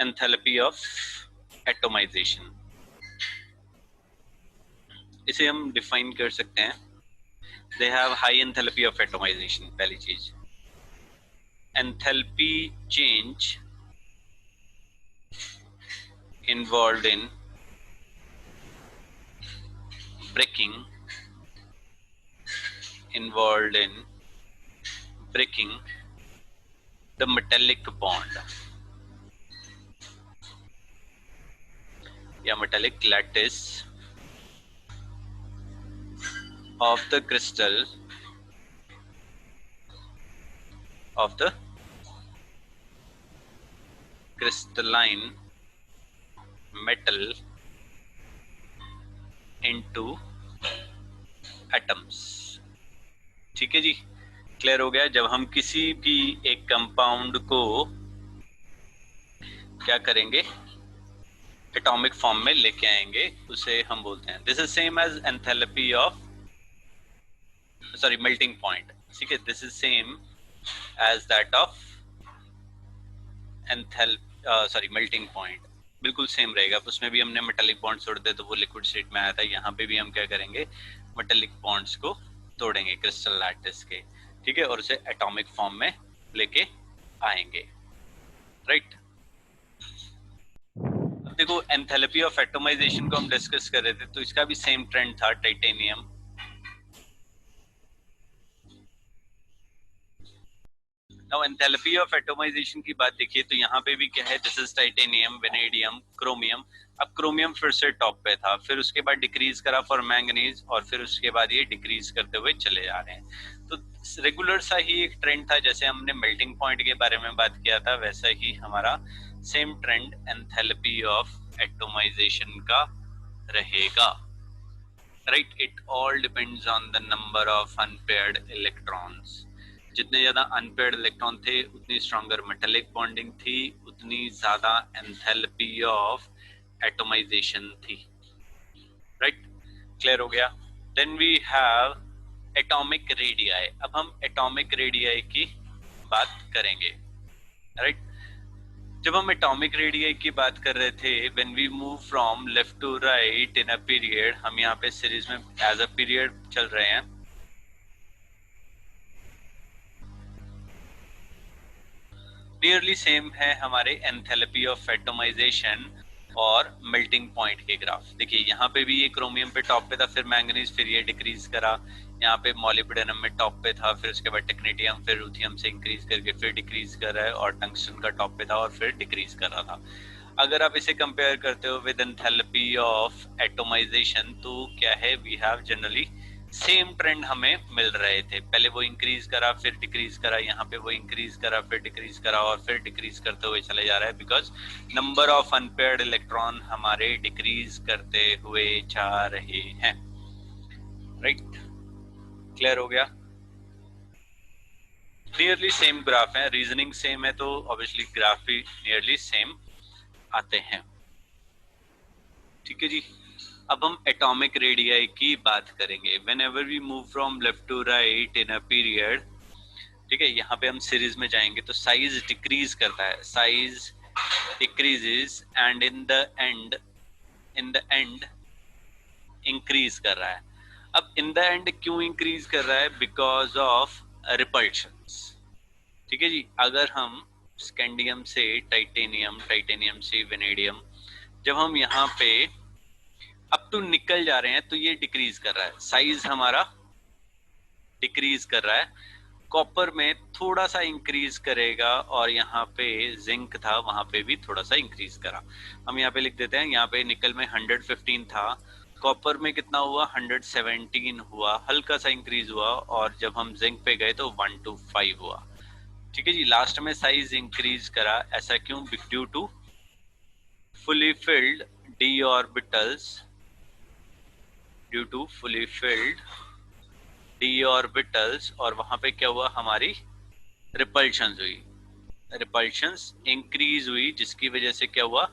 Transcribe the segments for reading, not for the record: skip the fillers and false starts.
Enthalpy of atomisation, इसे हम define कर सकते हैं, they have high enthalpy of atomisation. पहली चीज, enthalpy change involved in breaking the metallic bond या metallic lattice of the crystal of the crystalline metal into atoms। ठीक है जी, क्लियर हो गया। जब हम किसी भी एक कंपाउंड को क्या करेंगे, एटॉमिक फॉर्म में लेके आएंगे, उसे हम बोलते हैं, this is same as enthalpy of melting point. ठीक है, this is same as that of melting point, बिल्कुल सेम रहेगा। उसमें भी हमने मेटालिक बॉन्ड तोड़ दिए तो वो लिक्विड स्टेट में आया था। यहाँ पे भी हम क्या करेंगे, मेटालिक बॉन्ड्स को तोड़ेंगे क्रिस्टल लैटिस के, ठीक है, और उसे एटॉमिक फॉर्म में लेके आएंगे, राइट। अब देखो, एंथैल्पी ऑफ एटोमाइजेशन को हम डिस्कस कर रहे थे, तो इसका भी सेम ट्रेंड था, titanium. Now enthalpy of atomisation की बात देखिए तो यहाँ पे भी क्या है, this is titanium, vanadium, chromium. अब क्रोमियम फिर से टॉप पे था, फिर उसके बाद डिक्रीज करा फॉर मैंगनीज, और फिर उसके बाद ये डिक्रीज करते हुए चले जा रहे हैं। तो रेगुलर सा ही एक ट्रेंड था, जैसे हमने मेल्टिंग पॉइंट के बारे में बात किया था, वैसा ही हमारा same trend enthalpy of atomisation का रहेगा, right. It all depends on the number of unpaired electrons. जितने ज्यादा अनपेयर्ड इलेक्ट्रॉन थे उतनी स्ट्रॉन्गर मेटालिक बॉन्डिंग थी, उतनी ज्यादा एंथैल्पी ऑफ एटोमाइजेशन थी, राइट। क्लियर हो गया। Then we have atomic radii. अब हम एटॉमिक रेडियाई की बात करेंगे, राइट। जब हम एटॉमिक रेडियाई की बात कर रहे थे, when we move from left to right in a period, हम यहाँ पे सीरीज में एज अ पीरियड चल रहे हैं, नियरली सेम है हमारे एंथैल्पी ऑफ एटोमाइजेशन और मेल्टिंग पॉइंट के ग्राफ। देखिए यहाँ पे भी ये क्रोमियम पे टॉप पे था, फिर मैंगनीज, फिर ये डिक्रीज करा। यहाँ पे मॉलिब्डेनम में टॉप पे था, फिर उसके बाद टेक्नेटियम, फिर रुथियम से इंक्रीज करके फिर डिक्रीज कर रहा है, और टंगस्टन का टॉप पे था और फिर डिक्रीज कर रहा था। अगर आप इसे कंपेयर करते हो विद एंथैल्पी ऑफ एटोमाइजेशन, तो क्या है, we have generally same trend हमें मिल रहे थे। पहले वो इंक्रीज करा, फिर डिक्रीज करा, यहाँ पे वो इंक्रीज करा, फिर डिक्रीज करा, और फिर डिक्रीज करते हुए चले जा रहा है, because number of unpaired electron हमारे डिक्रीज करते हुए जा रहे हैं, राइट। क्लियर हो गया। नियरली सेम ग्राफ है, रीजनिंग सेम है, तो ऑब्वियसली ग्राफ भी नियरली सेम आते हैं, ठीक है जी। अब हम एटॉमिक रेडियाई की बात करेंगे। Whenever we move from left to right in a period, ठीक है, यहाँ पे हम सीरीज में जाएंगे तो साइज डिक्रीज करता है, size decreases and in the end increase कर रहा है। अब इन द एंड क्यों इंक्रीज कर रहा है, बिकॉज ऑफ रिपल्शंस, ठीक है जी। अगर हम स्कैंडियम से टाइटेनियम, टाइटेनियम से वेनेडियम, जब हम यहाँ पे अप टू निकल जा रहे हैं तो ये डिक्रीज कर रहा है, साइज हमारा डिक्रीज कर रहा है। कॉपर में थोड़ा सा इंक्रीज करेगा, और यहाँ पे जिंक था वहां पे भी थोड़ा सा इंक्रीज करा। हम यहाँ पे लिख देते हैं, यहाँ पे निकल में 115 था, कॉपर में कितना हुआ, 117 हुआ, हल्का सा इंक्रीज हुआ, और जब हम जिंक पे गए तो 125 हुआ, ठीक है जी। लास्ट में साइज इंक्रीज करा, ऐसा क्यों, due to fully filled d orbitals, due to fully filled d orbitals, और वहां पे क्या हुआ, हमारी रिपल्शंस हुई, रिपल्शंस इंक्रीज हुई, जिसकी वजह से क्या हुआ,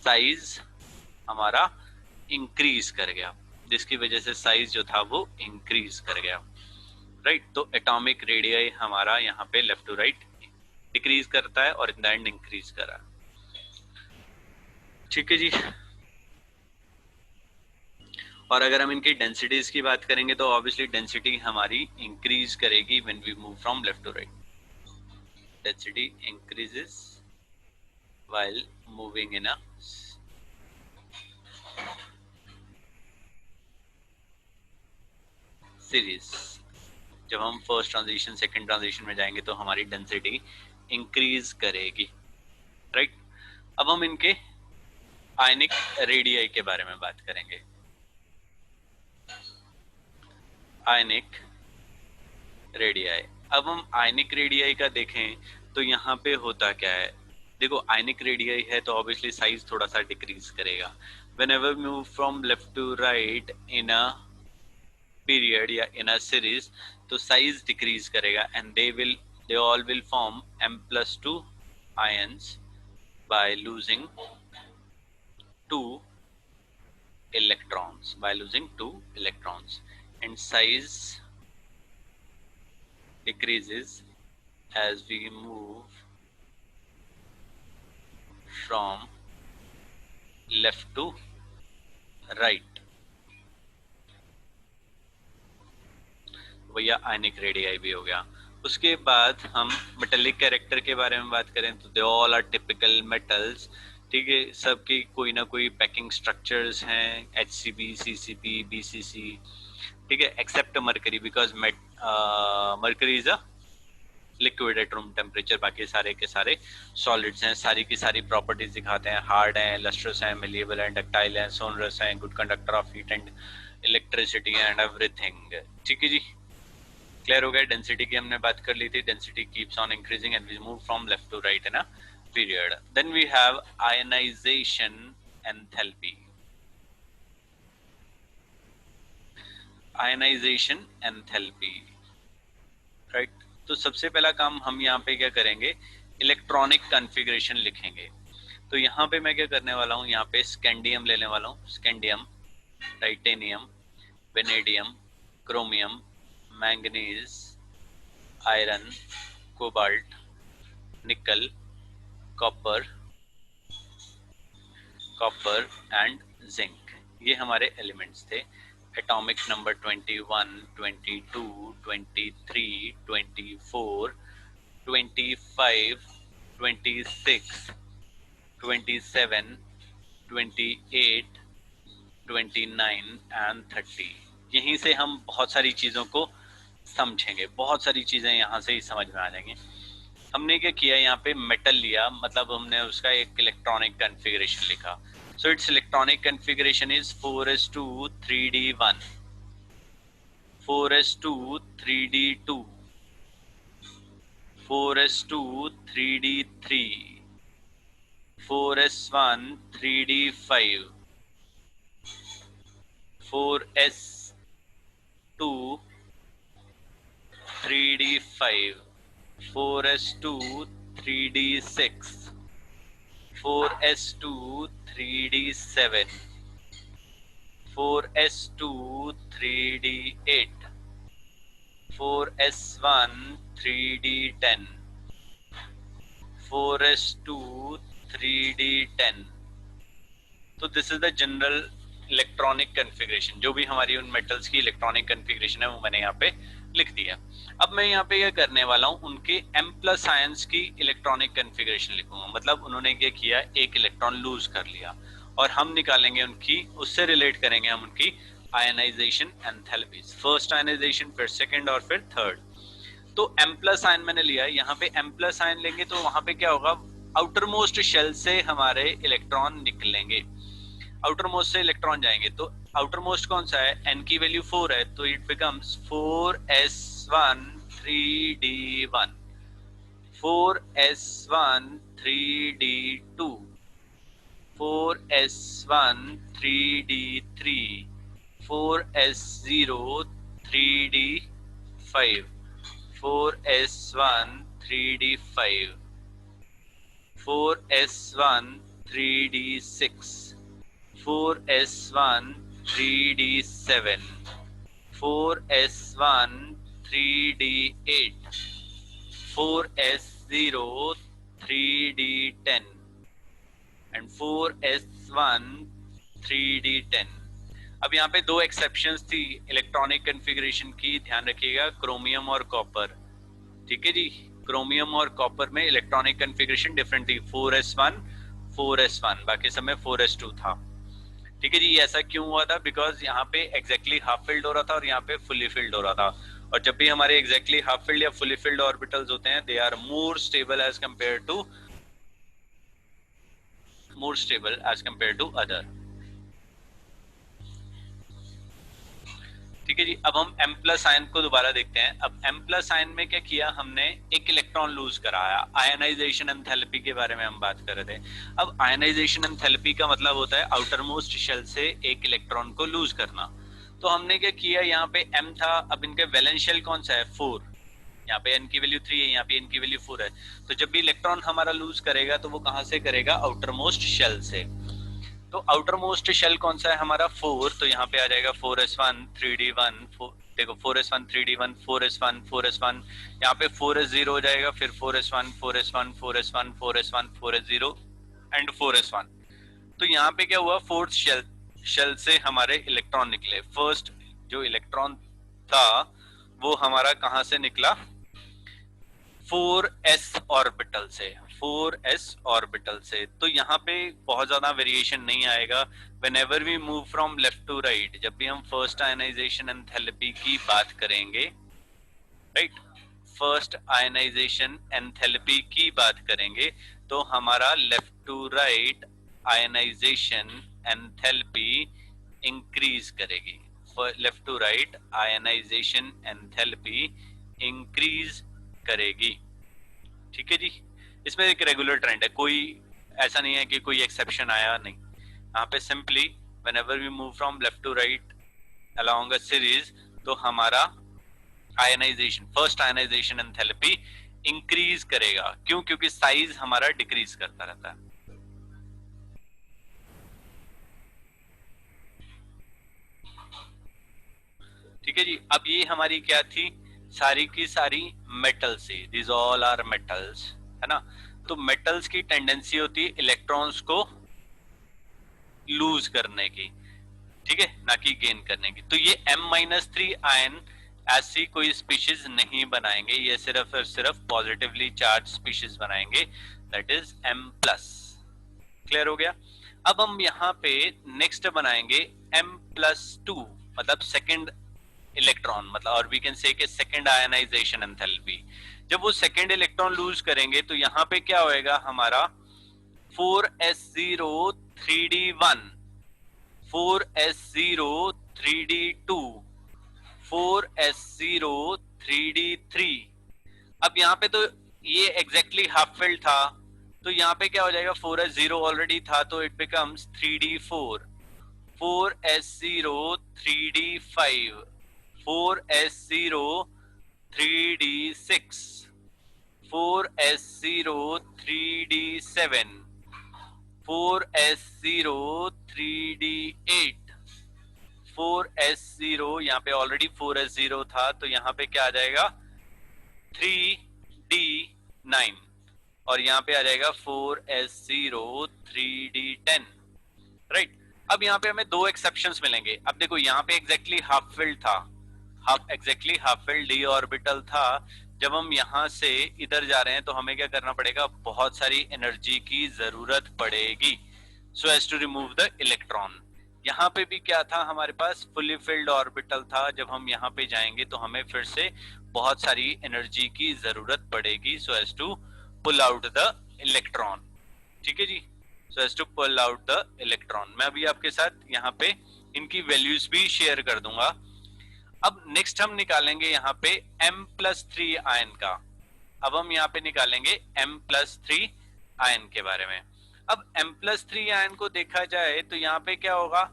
साइज हमारा इंक्रीज कर गया, जिसकी वजह से साइज जो था वो इंक्रीज कर गया, राइट। तो एटॉमिक रेडियाई हमारा यहाँ पे लेफ्ट टू राइट डिक्रीज करता है और इन द एंड इंक्रीज कर रहा है। ठीक है जी। और अगर हम इनकी डेंसिटीज की बात करेंगे तो ऑब्वियसली डेंसिटी हमारी इंक्रीज करेगी when we move from left to right. Density increases while moving in a series. जब हम फर्स्ट ट्रांजिशन सेकंड ट्रांजिशन में जाएंगे तो हमारी डेंसिटी इंक्रीज करेगी, राइट. अब हम इनके आयनिक रेडियाई के बारे में बात करेंगे. Ionic radii. अब हम आयनिक रेडियाई का देखें तो यहाँ पे होता क्या है. देखो आयनिक रेडियाई है तो ऑब्वियसली साइज थोड़ा सा डिक्रीज करेगा. Whenever we move from left to right in a period या इन अ सीरीज तो साइज डिक्रीज करेगा and they all will form M+2 ions by losing 2 electrons and size decreases as we move from left to right. भैया ionic radii भी हो गया. उसके बाद हम मेटेलिक कैरेक्टर के बारे में बात करें तो they all are typical metals. ठीक है, सबकी कोई ना कोई पैकिंग स्ट्रक्चर्स हैं, HCB, CCP, BCC. ठीक है, except mercury because mercury is a liquid at room temperature. बाकी सारे के सारे सॉलिड्स हैं. सारी की सारी प्रॉपर्टीज दिखाते हैं. हार्ड हैं, लस्ट्रस हैं, मेलिएबल हैं, डक्टाइल हैं, सोनरस हैं, good conductor of heat and electricity and everything. ठीक है जी, क्लियर हो गया. डेंसिटी की हमने बात कर ली थी. Density keeps on increasing and we move from left to right in a period. Then we have ionization enthalpy. Ionization enthalpy, right. तो सबसे पहला काम हम यहाँ पे क्या करेंगे, इलेक्ट्रॉनिक कॉन्फ़िगरेशन लिखेंगे. तो यहाँ पे मैं क्या करने वाला हूँ, यहाँ पे स्कैंडियम लेने वाला हूँ. Scandium, titanium, vanadium, chromium, manganese, iron, cobalt, निकल, कॉपर एंड जिंक. ये हमारे एलिमेंट्स थे. Atomic number 21, 22, 23, 24, 25, 26, 27, 28, 29 and 30. यहीं से हम बहुत सारी चीज़ों को समझेंगे. बहुत सारी चीज़ें यहाँ से ही समझ में आ जाएंगी. हमने क्या किया, यहाँ पे मेटल लिया, मतलब हमने उसका एक इलेक्ट्रॉनिक कॉन्फ़िगरेशन लिखा. So it's electronic configuration is 4s2 3d1, 4s2 3d2, 4s2 3d3, 4s1 3d5, 4s2 3d5, 4s2 3d6, 4s2 3d7, 4s2 3d8, 4s1 3d10, 4s2 3d10. तो this is the general electronic configuration. जो भी हमारी उन metals की electronic configuration है वो मैंने यहाँ पे लिख दिया. अब मैं यहाँ पे ये करने वाला हूँ, उनके M+ आयंस की इलेक्ट्रॉनिक कॉन्फ़िगरेशन लिखूंगा. मतलब उन्होंने क्या किया, एक इलेक्ट्रॉन लूज कर लिया और हम निकालेंगे उनकी, उससे रिलेट करेंगे हम उनकी आयनाइजेशन एंथैल्पीज. फर्स्ट आयनाइजेशन, फिर सेकंड और फिर थर्ड. तो M+ आयन मैंने लिया. यहाँ पे M+ आयन लेंगे तो वहां पे क्या होगा, आउटर मोस्ट शेल से हमारे इलेक्ट्रॉन निकलेंगे. आउटर मोस्ट से इलेक्ट्रॉन जाएंगे तो आउटर मोस्ट कौन सा है, n की वैल्यू 4 है तो it becomes 4s1 3d1, 4s1 3d2, 4s1 3d3, 4s0 3d5, 4s1 3d5, 4s1 3d6, 4s1 3d7, 4s1 3d8, 4s0 3d10 and 4s1 3d10। अब यहाँ पे दो एक्सेप्शंस थी इलेक्ट्रॉनिक कॉन्फ़िगरेशन की, ध्यान रखिएगा, क्रोमियम और कॉपर। ठीक है जी, क्रोमियम और कॉपर में इलेक्ट्रॉनिक कॉन्फ़िगरेशन डिफरेंट थी, 4s1 बाकी समय 4s2 था। ठीक है जी, ऐसा क्यों हुआ था? बिकॉज यहाँ पे एग्जैक्टली हाफ फिल्ड हो रहा था और यहाँ पे फुली फिल्ड हो रहा था, और जब भी हमारे एग्जैक्टली हाफ फिल्ड या फुली फिल्ड ऑर्बिटल्स होते हैं, they are more stable as compare to other. ठीक है जी, अब हम M प्लस आयन को दोबारा देखते हैं। अब M प्लस आयन में क्या किया हमने, एक इलेक्ट्रॉन लूज कराया। आयनाइजेशन एंथैल्पी के बारे में हम बात कर रहे थे। अब आयनाइजेशन एंथैल्पी का मतलब होता है आउटर मोस्ट शेल से एक इलेक्ट्रॉन को लूज करना। तो हमने क्या किया, यहाँ पे M था, अब इनके वैलेंस शेल कौन सा है, 4। यहाँ पे n की वैल्यू 3 है, यहाँ पे n की वैल्यू 4 है। तो जब भी इलेक्ट्रॉन हमारा लूज करेगा तो वो कहाँ से करेगा, आउटर मोस्ट शेल से। तो आउटर मोस्ट शेल कौन सा है हमारा, 4। तो यहाँ पे आ जाएगा 4s1 3d1, देखो 4s1 3d1 4s1 4s1, यहाँ पे 4s0 हो जाएगा, फिर 4s1 4s1 4s1 4s1 4s0 and 4s1। तो यहाँ पे क्या हुआ, फोर्थ शेल से हमारे इलेक्ट्रॉन निकले। फर्स्ट जो इलेक्ट्रॉन था वो हमारा कहाँ से निकला, 4s ऑर्बिटल से, 4s ऑर्बिटल से। तो यहाँ पे बहुत ज्यादा वेरिएशन नहीं आएगा whenever we move from left to right. जब भी हम फर्स्ट आयनाइजेशन एंथैल्पी की बात करेंगे, राइट, फर्स्ट आयनाइजेशन एंथैल्पी की बात करेंगे, तो हमारा left to right ionization enthalpy increase करेगी। Left to right ionization enthalpy increase करेगी। ठीक है जी, इसमें एक रेगुलर ट्रेंड है, कोई ऐसा नहीं है कि कोई एक्सेप्शन आया, नहीं। यहाँ पे simply whenever we move from left to right along a series, तो हमारा ionization, first ionization enthalpy increase करेगा। क्यों? क्योंकि साइज हमारा डिक्रीज करता रहता है। ठीक है जी, अब ये हमारी क्या थी, सारी की सारी मेटल से, दिस ऑल आर मेटल्स, है ना। तो मेटल्स की टेंडेंसी होती है इलेक्ट्रॉन्स को लूज करने की, ठीक है, ना कि गेन करने की। तो ये M-3 आयन ऐसी कोई स्पीशीज नहीं बनाएंगे, ये सिर्फ और सिर्फ पॉजिटिवली चार्ज स्पीशीज बनाएंगे, दैट इज M+। क्लियर हो गया? अब हम यहाँ पे नेक्स्ट बनाएंगे M+2, मतलब सेकेंड इलेक्ट्रॉन, मतलब, और वी कैन से कि सेकेंड आयनाइजेशन एंथैल्पी। जब वो सेकेंड इलेक्ट्रॉन लूज करेंगे तो यहाँ पे क्या होएगा हमारा, 4s0 3d1, 4s0 3d2, 4s0 3d3। अब यहाँ पे तो ये एग्जैक्टली हाफ फिल्ड था, तो यहाँ पे क्या हो जाएगा, 4s0 ऑलरेडी था तो it becomes 3d4, 4s0 3d5, 4s0 3d6, 4s0 3d7, 4s0 3d8, 4s0, यहाँ पे ऑलरेडी 4s0 था तो यहाँ पे क्या आ जाएगा, 3d9, और यहाँ पे आ जाएगा 4s0 3d10, राइट। अब यहाँ पे हमें दो एक्सेप्शंस मिलेंगे। अब देखो यहाँ पे एग्जैक्टली हाफ फिल्ड था, exactly half field D orbital था। जब हम यहाँ से इधर जा रहे हैं तो हमें क्या करना पड़ेगा, बहुत सारी एनर्जी की जरूरत पड़ेगी so as to remove the electron. यहाँ पे भी क्या था, हमारे पास फुली फिल्ड ऑर्बिटल था। जब हम यहाँ पे जाएंगे तो हमें फिर से बहुत सारी एनर्जी की जरूरत पड़ेगी so as to pull out the electron. ठीक है जी, so as to pull out the electron. मैं अभी आपके साथ यहाँ पे इनकी वैल्यूज भी शेयर कर दूंगा। अब नेक्स्ट हम निकालेंगे यहाँ पे M+3 आयन का। अब हम यहाँ पे निकालेंगे M+3 आयन के बारे में। अब M+3 आयन को देखा जाए तो यहाँ पे क्या होगा,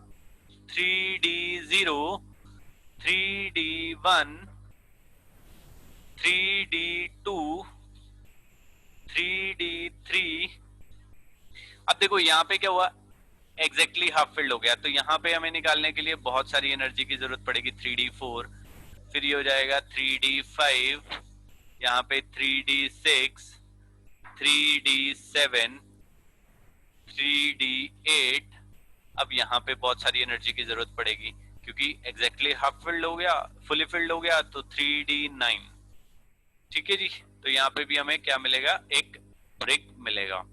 3d0 3d1 3d2 3d3। अब देखो यहाँ पे क्या हुआ, एग्जैक्टली हाफ फिल्ड हो गया, तो यहाँ पे हमें निकालने के लिए बहुत सारी एनर्जी की जरूरत पड़ेगी, 3d4, फिर ये हो जाएगा 3d5, यहाँ पे 3d6, 3d7, 3d8, अब यहाँ पे बहुत सारी एनर्जी की जरूरत पड़ेगी क्योंकि एग्जैक्टली हाफ फिल्ड हो गया, फुली फिल्ड हो गया तो 3d9। ठीक है जी, तो यहाँ पे भी हमें क्या मिलेगा, एक ब्रेक मिलेगा।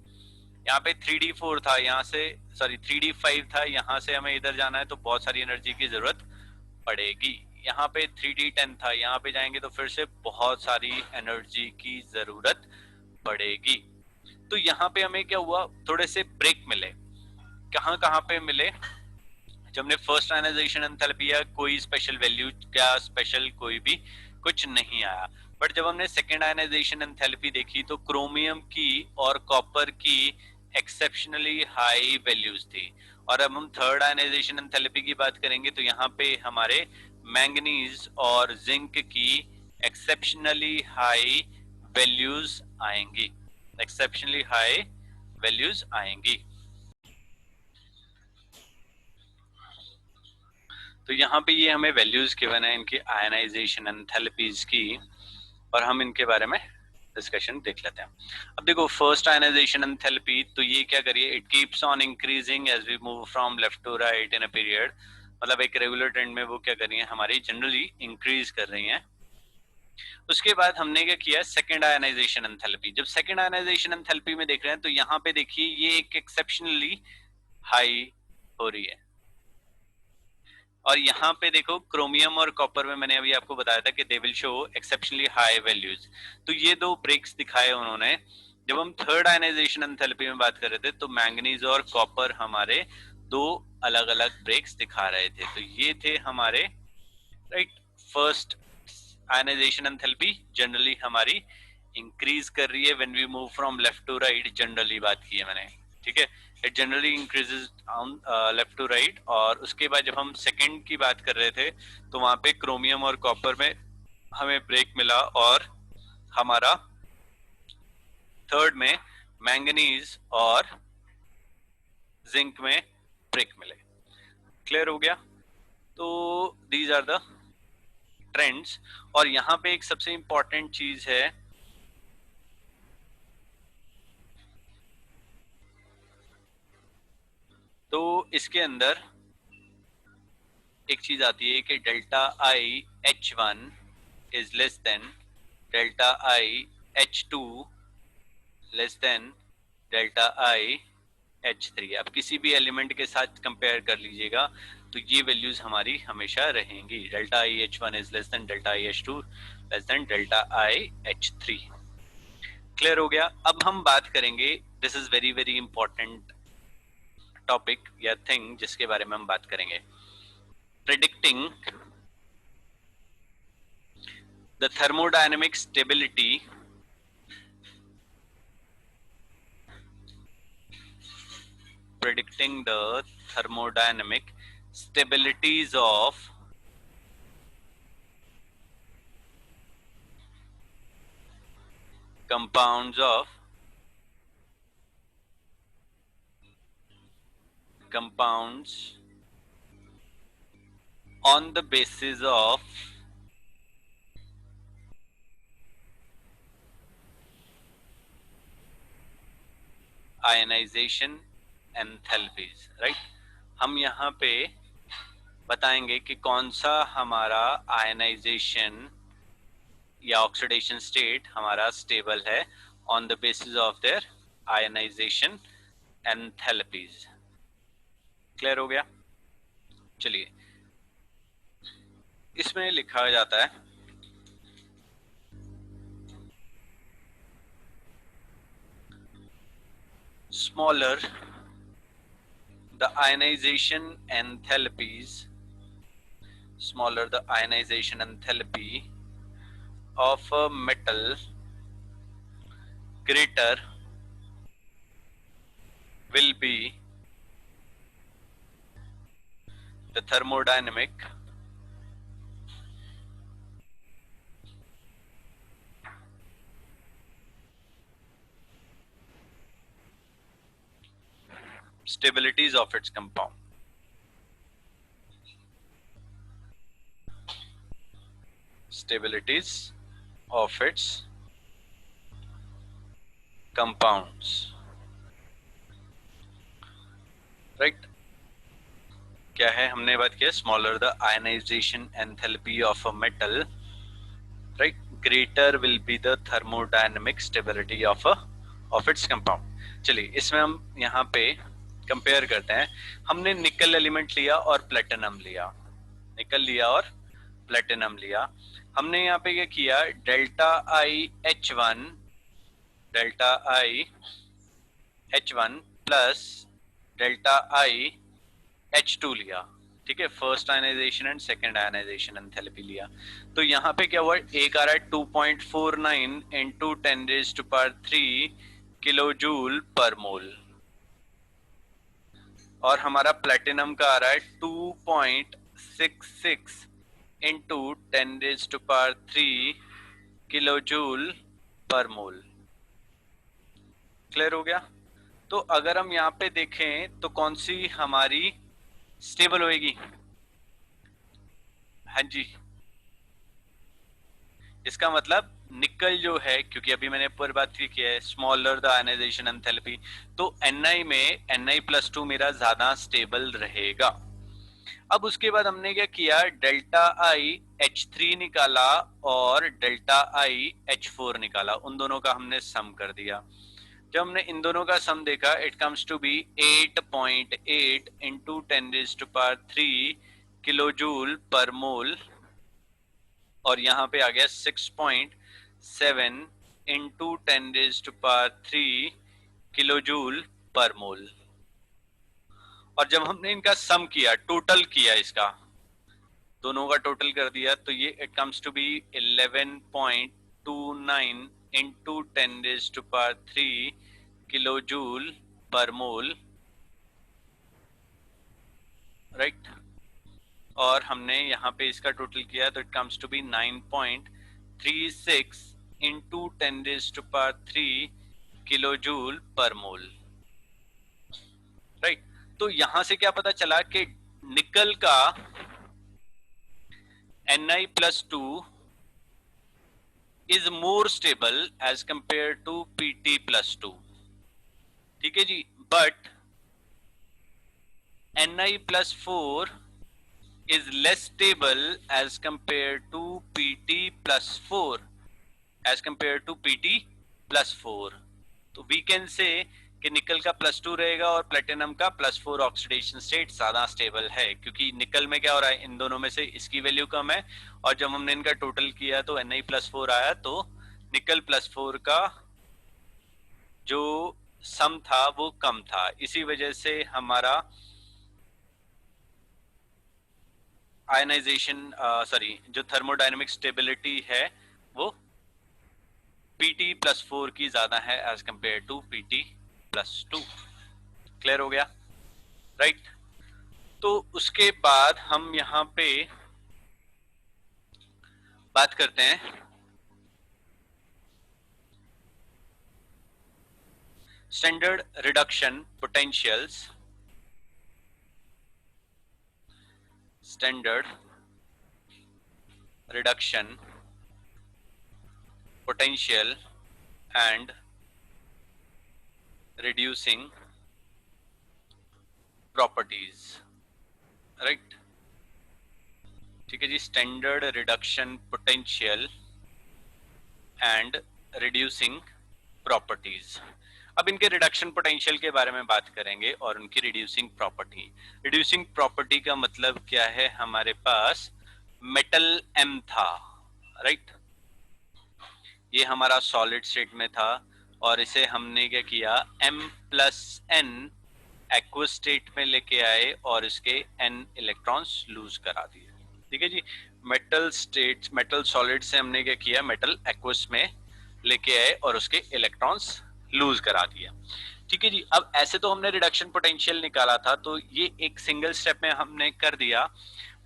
यहाँ पे 3d4 था, यहाँ से सॉरी 3d5 था, यहाँ से हमें इधर जाना है तो बहुत सारी एनर्जी की जरूरत पड़ेगी। यहाँ पे 3d10 था, यहाँ पे जाएंगे तो फिर से बहुत सारी एनर्जी की जरूरत पड़ेगी। तो यहाँ पे हमें क्या हुआ, थोड़े से ब्रेक मिले। कहाँ कहाँ पे मिले, जब हमने फर्स्ट आयनाइजेशन एंथैल्पी या कोई स्पेशल वैल्यू, क्या स्पेशल कोई भी कुछ नहीं आया। बट जब हमने सेकेंड आयनाइजेशन एंथैल्पी देखी तो क्रोमियम की और कॉपर की एक्सेप्शनली हाई वैल्यूज थी। और अब हम थर्ड आयनाइजेशन एंथैल्पी की बात करेंगे तो यहाँ पे हमारे मैंगनीज और जिंक की एक्सेप्शनली हाई वैल्यूज आएंगी, एक्सेप्शनली हाई वैल्यूज आएंगी। तो यहाँ पे ये हमें वैल्यूज गिवन है इनकी आयनाइजेशन एंथैल्पीज की, और हम इनके बारे में डिस्कशन देख लेते हैं। अब देखो फर्स्ट आयनाइजेशन एंथैल्पी, तो ये क्या करिए, it keeps on increasing as we move from left to right in a period, मतलब एक रेगुलर ट्रेंड में वो क्या कर रही है, हमारी जनरली इंक्रीज कर रही हैं। उसके बाद हमने क्या किया, सेकंड आयनाइजेशन एंथैल्पी। जब सेकंड आयनाइजेशन एंथैल्पी में देख रहे हैं तो यहाँ पे देखिए ये एक एक्सेप्शनली हाई हो रही है, और यहाँ पे देखो क्रोमियम और कॉपर में मैंने अभी आपको बताया था कि they will show exceptionally high values. तो ये दो ब्रेक्स दिखाए उन्होंने। जब हम थर्ड आयनाइजेशन एंथैल्पी में बात कर रहे थे तो मैंगनीज और कॉपर हमारे दो अलग अलग ब्रेक्स दिखा रहे थे। तो ये थे हमारे right first ionization enthalpy generally हमारी इंक्रीज कर रही है when we move from left to right, generally बात की है मैंने, ठीक है, it generally increases left to right. और उसके बाद जब हम सेकंड की बात कर रहे थे तो वहां पे क्रोमियम और कॉपर में हमें ब्रेक मिला, और हमारा थर्ड में मैंगनीज और जिंक में ब्रेक मिले। क्लियर हो गया? तो दीज आर द ट्रेंड्स। और यहाँ पे एक सबसे इंपॉर्टेंट चीज है, तो इसके अंदर एक चीज आती है कि delta I H1 is less than delta I H2 less than delta I H3। आप किसी भी एलिमेंट के साथ कंपेयर कर लीजिएगा तो ये वैल्यूज हमारी हमेशा रहेंगी, delta I H1 is less than delta I H2 less than delta I H3। Clear हो गया? अब हम बात करेंगे, this is very very important topic या थिंग जिसके बारे में हम बात करेंगे, predicting the thermodynamic stability predicting the thermodynamic stabilities of compounds on the basis of ionization enthalpies, right? हम यहाँ पे बताएंगे कि कौन सा हमारा आयनाइजेशन या ऑक्सीडेशन स्टेट हमारा स्टेबल है on the basis of their ionization enthalpies. Clear हो गया? चलिए, इसमें लिखा जाता है smaller the ionization enthalpies, smaller the ionization enthalpy of a metal, greater will be the thermodynamic stabilities of its compound. Stabilities of its compounds. Right. क्या है, हमने बात किया smaller the ionization enthalpy of a metal, right, greater will be the thermodynamic stability of its compound. चलिए इसमें हम यहाँ पे कंपेयर करते हैं। हमने निकल एलिमेंट लिया और प्लेटिनम लिया, निकल लिया और प्लेटिनम लिया। हमने यहाँ पे क्या किया, delta I H one plus delta I H2 लिया, ठीक है, first ionization and second ionization enthalpy लिया। तो यहाँ पे क्या हुआ, एक आ रहा है 2.49 into 10⁻³ kilo joule per mole, और हमारा प्लेटिनम का आ रहा है 2.66 इंटू 10⁻³ किलो जूल पर मोल। क्लियर हो गया? तो अगर हम यहाँ पे देखें तो कौन सी हमारी स्टेबल होएगी? हाँ जी, इसका मतलब निकल जो है, क्योंकि अभी मैंने ऊपर बात की है स्मॉलर द आयनाइजेशन एंथैल्पी, तो Ni में Na+2 मेरा ज्यादा स्टेबल रहेगा। अब उसके बाद हमने क्या किया, डेल्टा आई H3 निकाला और डेल्टा आई H4 निकाला, उन दोनों का हमने सम कर दिया। जब हमने इन दोनों का सम देखा, it comes to be 8.8 into 10⁻³ kilo joule per mole, और यहाँ पे आ गया 6.7 into 10⁻³ kilo joule per mole. और जब हमने इनका सम किया, टोटल किया, इसका दोनों का टोटल कर दिया, तो ये it comes to be 11.29 into 10⁻³ kilo joule per mole, right. और हमने यहाँ पे इसका टोटल किया तो it comes to be 9.36 into 10⁻³ kilo joule per mole, right. तो यहां से क्या पता चला कि निकल का Ni+2 is more stable as compare to Pt+2, ठीक है जी। But Ni+4 is less stable as compared to Pt+4, as compared to Pt+4। तो we can say कि निकल का +2 रहेगा और प्लेटिनम का +4 ऑक्सीडेशन स्टेट ज्यादा स्टेबल है, क्योंकि निकल में क्या हो रहा है, इन दोनों में से इसकी वैल्यू कम है, और जब हमने इनका टोटल किया तो Ni+4 आया, तो निकल +4 का जो सम था वो कम था, इसी वजह से हमारा आयनाइजेशन जो थर्मोडायनेमिक स्टेबिलिटी है वो Pt+4 की ज्यादा है as compare to Pt+2। Clear हो गया, राइट। तो उसके बाद हम यहाँ पे बात करते हैं standard reduction potentials, standard reduction potential and reducing properties, right, ठीक है जी। Standard reduction potential and reducing properties. अब इनके रिडक्शन पोटेंशियल के बारे में बात करेंगे और उनकी रिड्यूसिंग प्रॉपर्टी। रिड्यूसिंग प्रॉपर्टी का मतलब क्या है, हमारे पास मेटल M था, राइट, ये हमारा सॉलिड स्टेट में था, और इसे हमने क्या किया, M+N एक्वस स्टेट में लेके आए और इसके N इलेक्ट्रॉन्स लूज करा दिए, ठीक है जी। मेटल सॉलिड से हमने क्या किया, मेटल एक्वस में लेके आए और उसके इलेक्ट्रॉन्स लूज करा दिया, ठीक है जी। अब ऐसे तो हमने रिडक्शन पोटेंशियल निकाला था, तो ये एक सिंगल स्टेप में हमने कर दिया,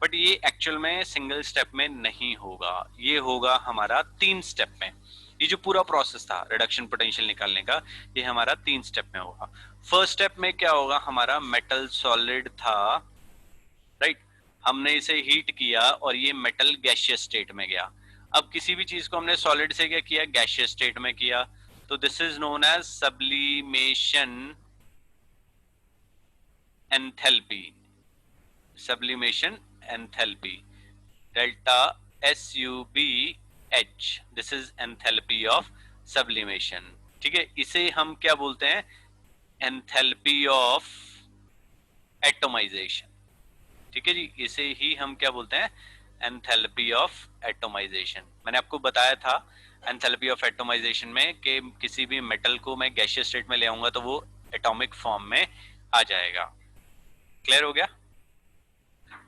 बट ये एक्चुअल में सिंगल स्टेप में नहीं होगा, ये होगा हमारा 3 स्टेप में। ये जो पूरा प्रोसेस था रिडक्शन पोटेंशियल निकालने का, ये हमारा 3 स्टेप में होगा। फर्स्ट स्टेप में क्या होगा, हमारा मेटल सॉलिड था, राइट, हमने इसे हीट किया और ये मेटल गैसियस स्टेट में गया। अब किसी भी चीज को हमने सॉलिड से क्या किया, गैसियस स्टेट में किया, तो this is known as sublimation enthalpy, sublimation enthalpy, delta SUBH, this is enthalpy of sublimation. ठीक है, इसे हम क्या बोलते हैं, enthalpy of atomization. ठीक है जी, इसे ही हम क्या बोलते हैं, एंथैल्पी ऑफ एटोमाइजेशन. मैंने आपको बताया था एंथैल्पी ऑफ एटोमाइजेशन में कि किसी भी मेटल को मैं गैसियस स्टेट में ले आऊंगा तो वो एटॉमिक फॉर्म में आ जाएगा. क्लियर हो गया?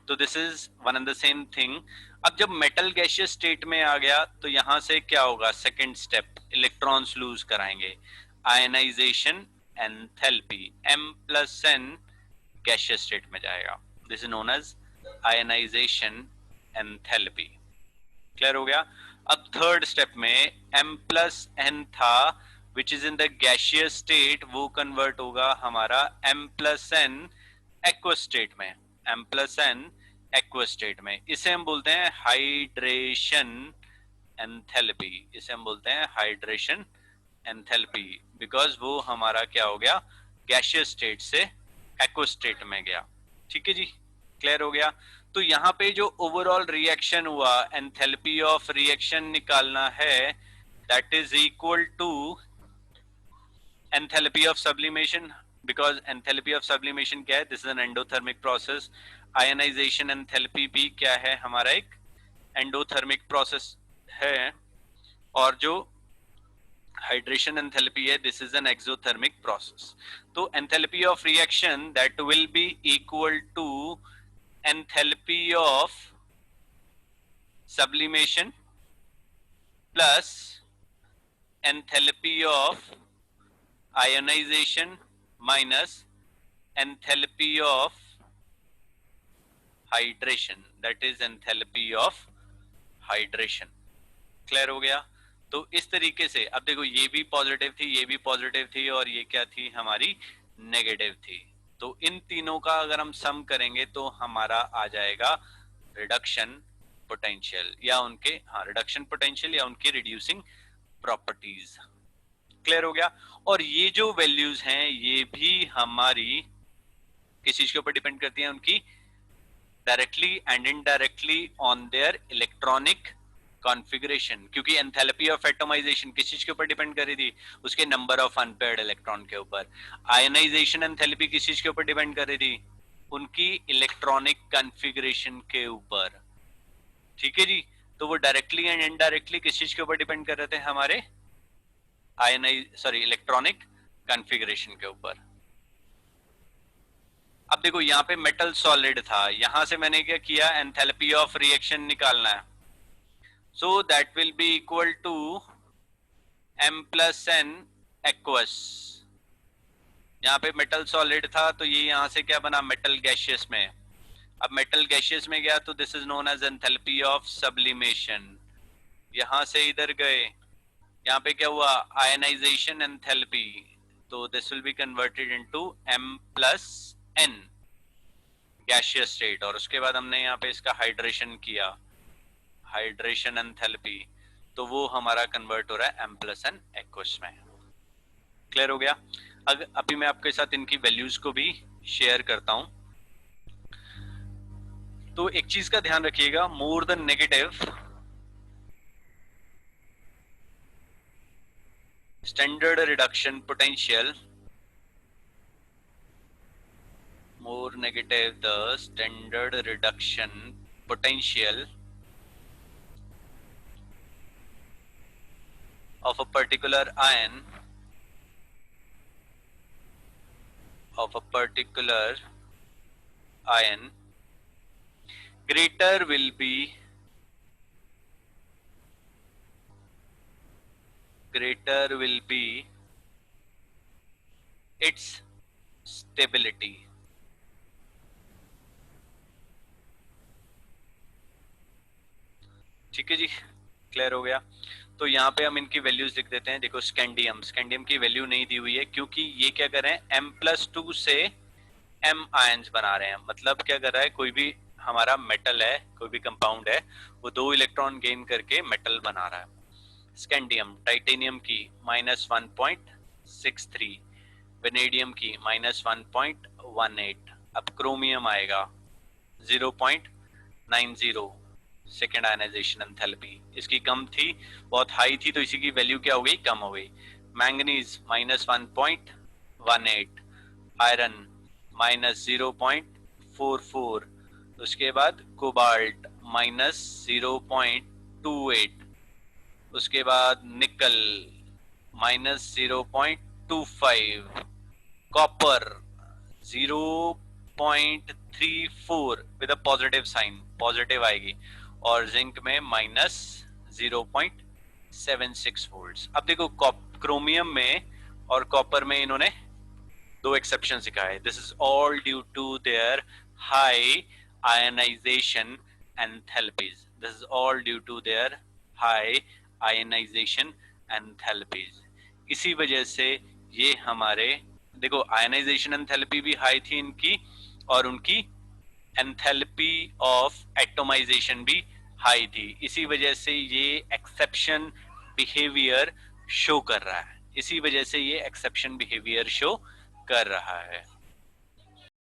तो this is one and the same thing. अब जब मेटल गैसियस स्टेट में आ गया तो यहां से क्या होगा, सेकेंड स्टेप, इलेक्ट्रॉन्स लूज कराएंगे, ionization enthalpy, M+N gaseous state में जाएगा. This is known as ionization enthalpy. Clear हो गया? अब थर्ड स्टेप में M+N था which is in the gaseous state, वो कन्वर्ट होगा हमारा M+N एक्वस स्टेट में, M+N एक्वस स्टेट में. इसे हम बोलते हैं हाइड्रेशन एंथैल्पी, इसे हम बोलते हैं हाइड्रेशन एंथैल्पी, बिकॉज वो हमारा क्या हो गया, गैसियस स्टेट से एक्वस स्टेट में गया. ठीक है जी, क्लियर हो गया? तो यहाँ पे जो ओवरऑल रिएक्शन हुआ, एंथैल्पी ऑफ रिएक्शन निकालना है, that is equal to enthalpy of sublimation, because enthalpy of sublimation क्या है, this is an endothermic process. Ionization enthalpy भी क्या है, हमारा एक एंडोथर्मिक प्रोसेस है, और जो हाइड्रेशन एंथैल्पी है, this is an exothermic process. तो enthalpy of reaction that will be equal to enthalpy of sublimation plus enthalpy of ionization minus enthalpy of hydration, that is enthalpy of hydration. Clear हो गया? तो इस तरीके से अब देखो, ये भी पॉजिटिव थी, ये भी पॉजिटिव थी, और ये क्या थी, हमारी नेगेटिव थी. तो इन तीनों का अगर हम सम करेंगे तो हमारा आ जाएगा रिडक्शन पोटेंशियल, या उनके रिडक्शन पोटेंशियल या उनकी रिड्यूसिंग प्रॉपर्टीज. क्लियर हो गया? और ये जो वैल्यूज हैं ये भी हमारी किस चीज के ऊपर डिपेंड करती हैं, उनकी directly and indirectly on their electronic configuration, क्योंकि एंथैल्पी ऑफ एटोमाइजेशन किस चीज के ऊपर डिपेंड कर रही थी, उसके नंबर ऑफ अनपेयर्ड इलेक्ट्रॉन के ऊपर. आयनाइजेशन एंथैल्पी किस चीज के ऊपर डिपेंड कर रही थी, उनकी इलेक्ट्रॉनिक कॉन्फ़िगरेशन के ऊपर. ठीक है जी, तो वो डायरेक्टली एंड इनडायरेक्टली किस चीज के ऊपर डिपेंड कर रहे थे, हमारे इलेक्ट्रॉनिक कॉन्फ़िगरेशन के ऊपर. अब देखो, यहाँ पे मेटल सॉलिड था, यहां से मैंने क्या किया, एंथैल्पी ऑफ रिएक्शन निकालना है. So that will be equal to M+N aqueous. यहाँ पे मेटल सॉलिड था तो ये यहाँ से क्या बना, मेटल गैसियस में. अब मेटल गैसियस में गया तो this is known as enthalpy of sublimation. यहाँ से इधर गए, यहाँ पे क्या हुआ, आयनाइजेशन एंथैल्पी, तो this will be converted into M+N gaseous state, और उसके बाद हमने यहाँ पे इसका हाइड्रेशन किया, हाइड्रेशन एंथैल्पी, तो वो हमारा कन्वर्ट हो रहा है M+N एक्वस में. क्लियर हो गया? अभी मैं आपके साथ इनकी वैल्यूज को भी शेयर करता हूं. तो एक चीज का ध्यान रखिएगा, more than negative standard reduction potential, more negative the standard reduction potential of a particular ion greater will be its stability. ठीक है जी, क्लियर हो गया? तो यहाँ पे हम इनकी वैल्यूज लिख देते हैं. देखो, स्कैंडियम की वैल्यू नहीं दी हुई है, क्योंकि ये क्या कर रहे हैं, M+2 से M आयंस बना रहे हैं. मतलब क्या कर रहा है, कोई भी हमारा मेटल है, कोई भी कंपाउंड है, वो 2 इलेक्ट्रॉन गेन करके मेटल बना रहा है. स्कैंडियम, टाइटेनियम की -1.63, वेनेडियम की -1.18, अब क्रोमियम आएगा 0.90 सेकेंड आयनाइजेशन एंथैल्पी, इसकी कम थी, बहुत हाई थी, तो इसी की वैल्यू क्या हो गई, कम हो गई। मैंगनीज -1.18, आयरन -0.44, उसके बाद कोबाल्ट -0.28, उसके बाद nickel -0.25, copper 0.34 with a positive sign, positive आएगी, और जिंक में -0.76 वोल्ट्स। अब देखो क्रोमियम में और कॉपर में इन्होंने दो एक्सेप्शन सिखाए। This is all due to their high ionization enthalpies, this is all due to their high ionization enthalpies. इसी वजह से ये हमारे, देखो आयनाइजेशन एंथैल्पी भी हाई थी इनकी, और उनकी एंथैल्पी ऑफ एटोमाइजेशन भी हाई थी, इसी वजह से ये एक्सेप्शन बिहेवियर शो कर रहा है, इसी वजह से ये एक्सेप्शन बिहेवियर शो कर रहा है।